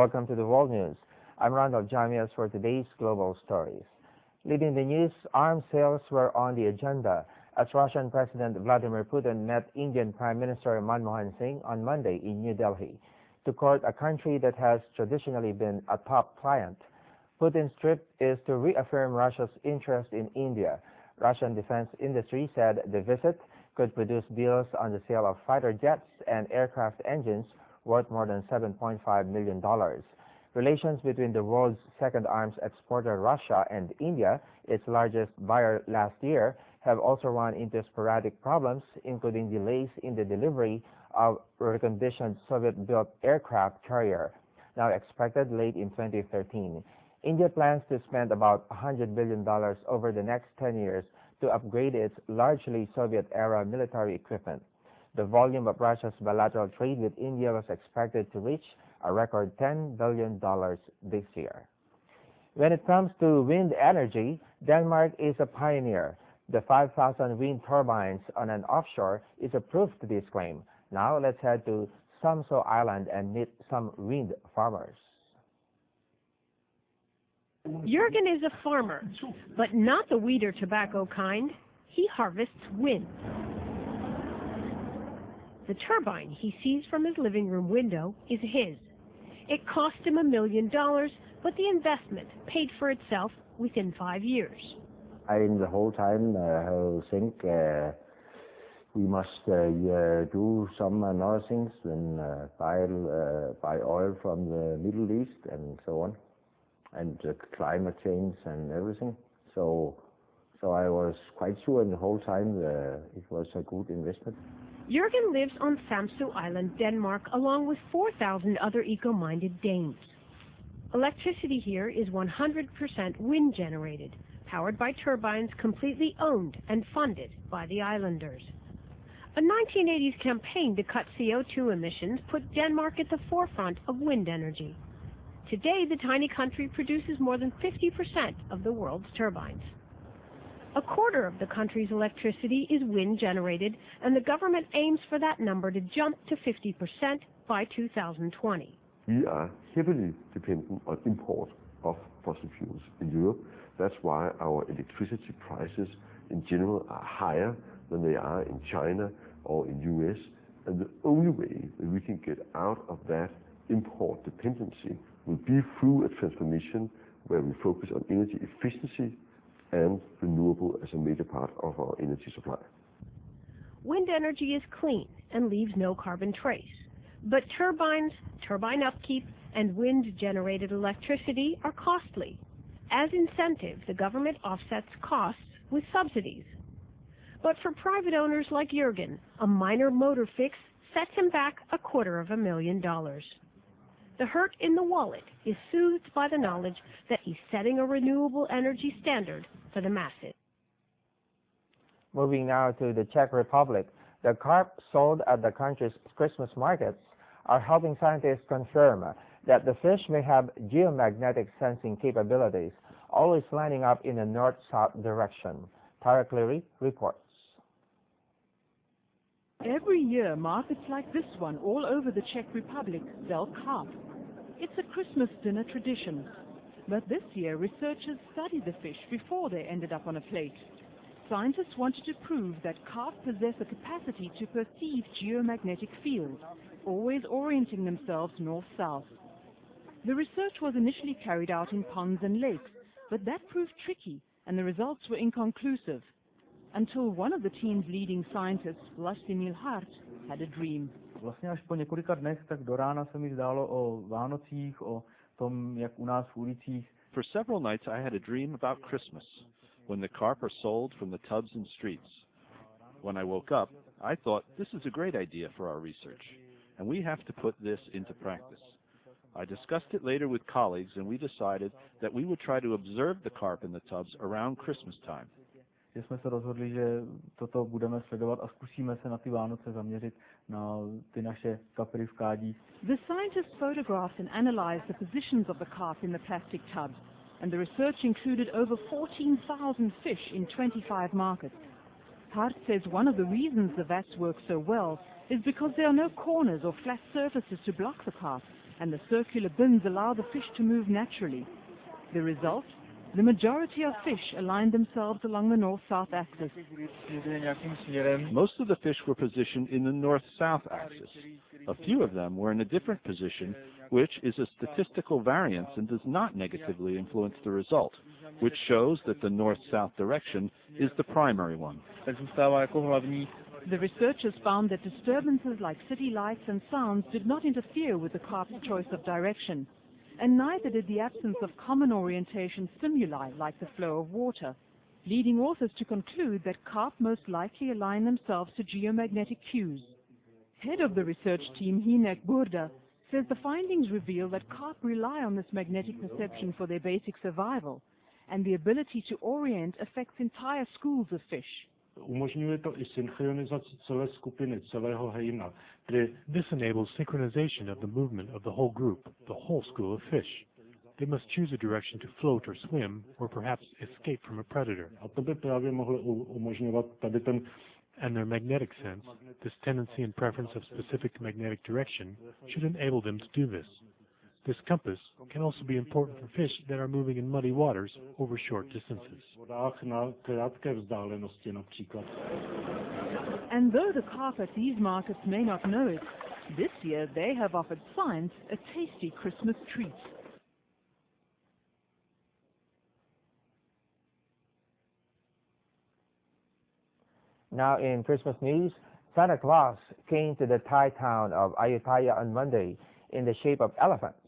Welcome to the World News. I'm Randolf Jamias for today's global stories. Leading the news, arms sales were on the agenda as Russian President Vladimir Putin met Indian Prime Minister Manmohan Singh on Monday in New Delhi to court a country that has traditionally been a top client. Putin's trip is to reaffirm Russia's interest in India. Russian defense industry said the visit could produce deals on the sale of fighter jets and aircraft engines worth more than $7.5 million. Relations between the world's second arms exporter Russia and India, its largest buyer last year, have also run into sporadic problems, including delays in the delivery of a reconditioned Soviet-built aircraft carrier, now expected late in 2013. India plans to spend about $100 billion over the next 10 years to upgrade its largely Soviet-era military equipment. The volume of Russia's bilateral trade with India was expected to reach a record $10 billion this year. When it comes to wind energy, Denmark is a pioneer. The 5,000 wind turbines on an offshore is a proof to this claim. Now let's head to Samso Island and meet some wind farmers. Jürgen is a farmer, but not the weed or tobacco kind. He harvests wind. The turbine he sees from his living room window is his. It cost him $1 million, but the investment paid for itself within 5 years. I, the whole time, think we must do some other things than buy oil from the Middle East and so on, and climate change and everything. So I was quite sure the whole time it was a good investment. Jürgen lives on Samso Island, Denmark, along with 4,000 other eco-minded Danes. Electricity here is 100% wind-generated, powered by turbines completely owned and funded by the islanders. A 1980s campaign to cut CO2 emissions put Denmark at the forefront of wind energy. Today, the tiny country produces more than 50% of the world's turbines. A quarter of the country's electricity is wind-generated, and the government aims for that number to jump to 50% by 2020. We are heavily dependent on import of fossil fuels in Europe. That's why our electricity prices in general are higher than they are in China or in US. And the only way that we can get out of that import dependency will be through a transformation where we focus on energy efficiency and renewable as a major part of our energy supply. Wind energy is clean and leaves no carbon trace. But turbines, turbine upkeep, and wind-generated electricity are costly. As incentive, the government offsets costs with subsidies. But for private owners like Jürgen, a minor motor fix sets him back $250,000. The hurt in the wallet is soothed by the knowledge that he's setting a renewable energy standard for the masses. Moving now to the Czech Republic, the carp sold at the country's Christmas markets are helping scientists confirm that the fish may have geomagnetic sensing capabilities, always lining up in a north-south direction. Tara Cleary reports. Every year, markets like this one all over the Czech Republic sell carp. It's a Christmas dinner tradition. But this year, researchers studied the fish before they ended up on a plate. Scientists wanted to prove that carp possess a capacity to perceive geomagnetic fields, always orienting themselves north-south. The research was initially carried out in ponds and lakes, but that proved tricky, and the results were inconclusive. Until one of the team's leading scientists, Vlastimil Hart, had a dream. Vlastně až po několika dnech tak do rána se mi zdálo o Vánocích, o tom, jak u nás v ulicích. For several nights I had a dream about Christmas, when the carp are sold from the tubs and streets. When I woke up, I thought this is a great idea for our research, and we have to put this into practice. I discussed it later with colleagues, and we decided that we would try to observe the carp in the tubs around Christmas time. Jsme se rozhodli, že toto budeme sledovat a zkusíme se na ty Vánoce zaměřit na ty naše kapry v kádích. The scientists photographed and analyzed the positions of the carp in the plastic tubs, and the research included over 14,000 fish in 25 markets. Hart says one of the reasons the vats work so well is because there are no corners or flat surfaces to block the carp, and the circular bins allow the fish to move naturally. The result? The majority of fish aligned themselves along the north-south axis. Most of the fish were positioned in the north-south axis. A few of them were in a different position, which is a statistical variance and does not negatively influence the result, which shows that the north-south direction is the primary one. The researchers found that disturbances like city lights and sounds did not interfere with the carp's choice of direction, and neither did the absence of common orientation stimuli like the flow of water, leading authors to conclude that carp most likely align themselves to geomagnetic cues. Head of the research team, Hinek Burda, says the findings reveal that carp rely on this magnetic perception for their basic survival, and the ability to orient affects entire schools of fish. This enables synchronization of the movement of the whole group, the whole school of fish. They must choose a direction to float or swim, or perhaps escape from a predator. And their magnetic sense, this tendency and preference of specific magnetic direction, should enable them to do this. This compass can also be important for fish that are moving in muddy waters over short distances. And though the carp at these markets may not know it, this year they have offered science a tasty Christmas treat. Now in Christmas news, Santa Claus came to the Thai town of Ayutthaya on Monday in the shape of elephants.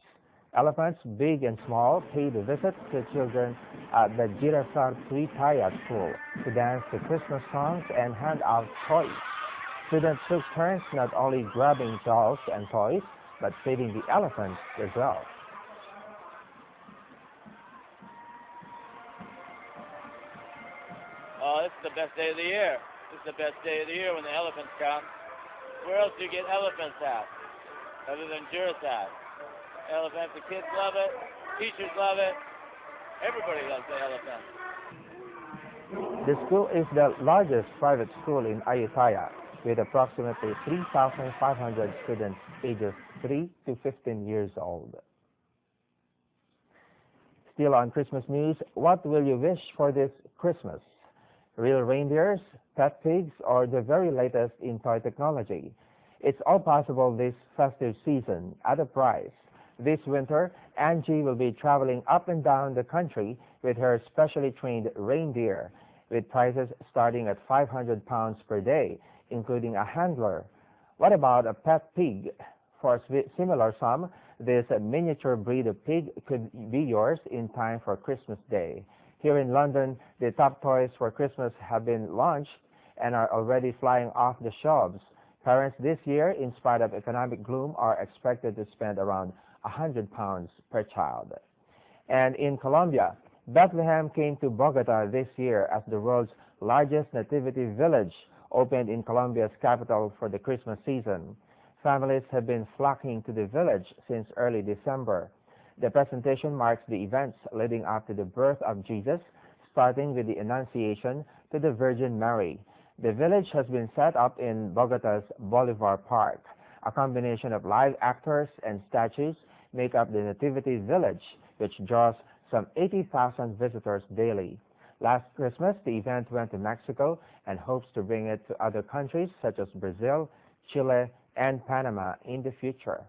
Elephants, big and small, paid a visit to children at the Girasar Tritaya school to dance to Christmas songs and hand out toys. Students took turns not only grabbing dolls and toys, but feeding the elephants as well. Oh, this is the best day of the year. This is the best day of the year when the elephants come. Where else do you get elephants at other than Girasar? Elephants, the kids love it, teachers love it, everybody loves the elephant. The school is the largest private school in Ayutthaya, with approximately 3,500 students ages 3 to 15 years old. Still on Christmas news, what will you wish for this Christmas? Real reindeers, pet pigs, or the very latest in toy technology? It's all possible this festive season at a price. This winter, Angie will be traveling up and down the country with her specially trained reindeer, with prices starting at 500 pounds per day, including a handler. What about a pet pig? For a similar sum, this miniature breed of pig could be yours in time for Christmas Day. Here in London, the top toys for Christmas have been launched and are already flying off the shelves. Parents this year, in spite of economic gloom, are expected to spend around 100 pounds per child. And in Colombia, Bethlehem came to Bogota this year as the world's largest nativity village opened in Colombia's capital for the Christmas season. Families have been flocking to the village since early December. The presentation marks the events leading up to the birth of Jesus, starting with the Annunciation to the Virgin Mary. The village has been set up in Bogota's Bolivar Park. A combination of live actors and statues make up the Nativity Village, which draws some 80,000 visitors daily. Last Christmas, the event went to Mexico and hopes to bring it to other countries such as Brazil, Chile, and Panama in the future.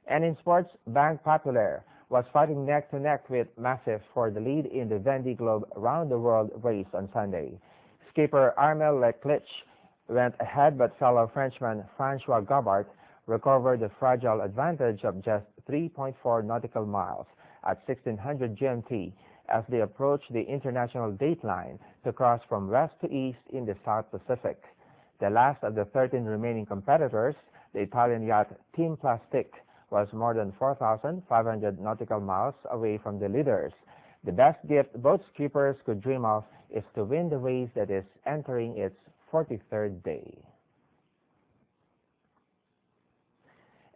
And in sports, Bank Popular was fighting neck-to-neck with Massif for the lead in the Vendée Globe round-the-world race on Sunday. Skipper Armel Leclerc went ahead, but fellow Frenchman François Gobart recovered the fragile advantage of just 3.4 nautical miles at 1600 GMT as they approached the international date line to cross from west to east in the South Pacific. The last of the 13 remaining competitors, the Italian yacht Team Plastic, was more than 4,500 nautical miles away from the leaders. The best gift both skippers could dream of is to win the race that is entering its 43rd day.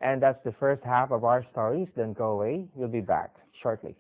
And that's the first half of our stories. Don't go away. We'll be back shortly.